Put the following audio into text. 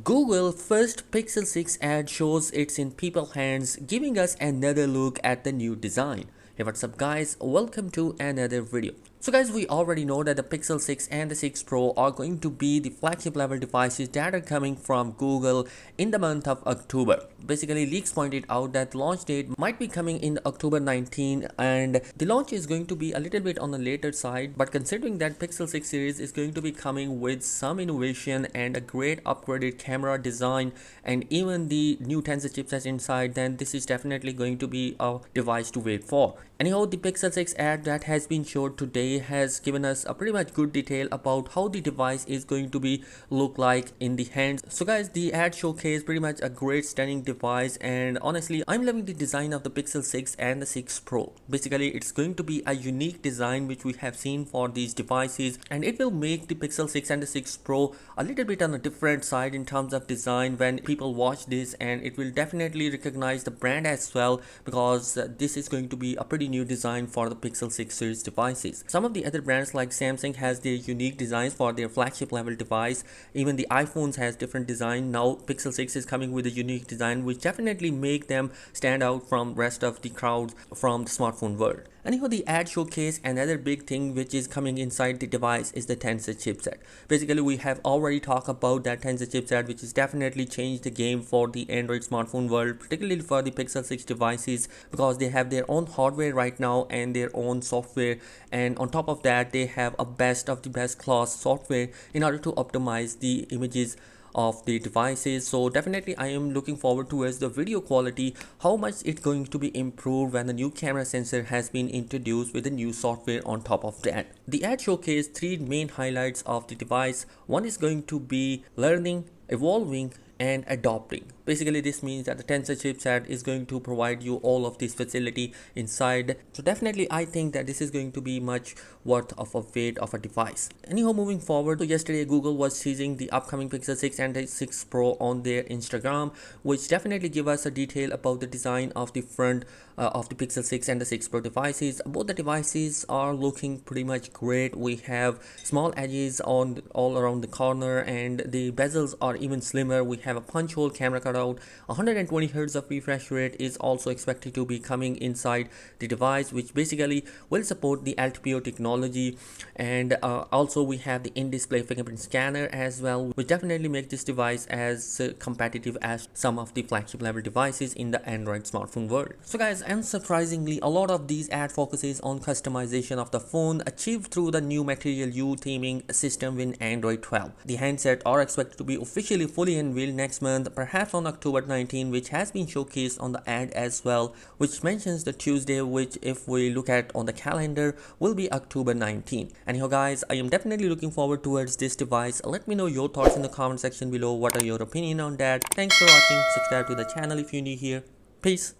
Google first Pixel 6 ad shows it's in people's hands, giving us another look at the new design. Hey, what's up guys, welcome to another video. So guys, we already know that the Pixel 6 and the 6 Pro are going to be the flagship level devices that are coming from Google in the month of October. Basically, leaks pointed out that the launch date might be coming in October 19, and the launch is going to be a little bit on the later side, but considering that Pixel 6 series is going to be coming with some innovation and a great upgraded camera design and even the new Tensor chipset inside, then this is definitely going to be a device to wait for. Anyhow, the Pixel 6 ad that has been showed today has given us a pretty much good detail about how the device is going to be look like in the hands. So guys, the ad showcased pretty much a great stunning device, and honestly I'm loving the design of the Pixel 6 and the 6 Pro. Basically, it's going to be a unique design which we have seen for these devices, and it will make the Pixel 6 and the 6 Pro a little bit on a different side in terms of design when people watch this, and it will definitely recognize the brand as well, because this is going to be a pretty new design for the Pixel 6 series devices. Some of the other brands like Samsung has their unique designs for their flagship level device. Even the iPhones has different design. Now Pixel 6 is coming with a unique design which definitely make them stand out from rest of the crowds from the smartphone world. Anyhow, the ad showcase another big thing which is coming inside the device is the Tensor chipset. Basically, we have already talked about that Tensor chipset, which has definitely changed the game for the Android smartphone world, particularly for the Pixel 6 devices, because they have their own hardware right now and their own software, and on top of that they have a best of the best class software in order to optimize the images of the devices. So definitely I am looking forward towards the video quality, how much it's going to be improved when the new camera sensor has been introduced with the new software on top of that. The ad showcased three main highlights of the device. One is going to be learning, evolving and adopting. Basically, this means that the Tensor chipset is going to provide you all of this facility inside. So definitely I think that this is going to be much worth of a weight of a device. Anyhow, moving forward, so yesterday Google was teasing the upcoming Pixel 6 and the 6 Pro on their Instagram, which definitely give us a detail about the design of the front of the Pixel 6 and the 6 Pro devices. Both the devices are looking pretty much great. We have small edges on all around the corner, and the bezels are even slimmer. We have a punch hole camera cutout. 120 Hz of refresh rate is also expected to be coming inside the device, which basically will support the LTPO technology. And also we have the in-display fingerprint scanner as well, which definitely make this device as competitive as some of the flagship level devices in the Android smartphone world. So guys, unsurprisingly, a lot of these ad focuses on customization of the phone achieved through the new Material U theming system in Android 12. The handset are expected to be officially fully unveiled next month, perhaps on October 19, which has been showcased on the ad as well, which mentions the Tuesday, which if we look at on the calendar will be October 19. Anyhow guys, I am definitely looking forward towards this device. Let me know your thoughts in the comment section below. What are your opinion on that? Thanks for watching. Subscribe to the channel if you're new here. Peace.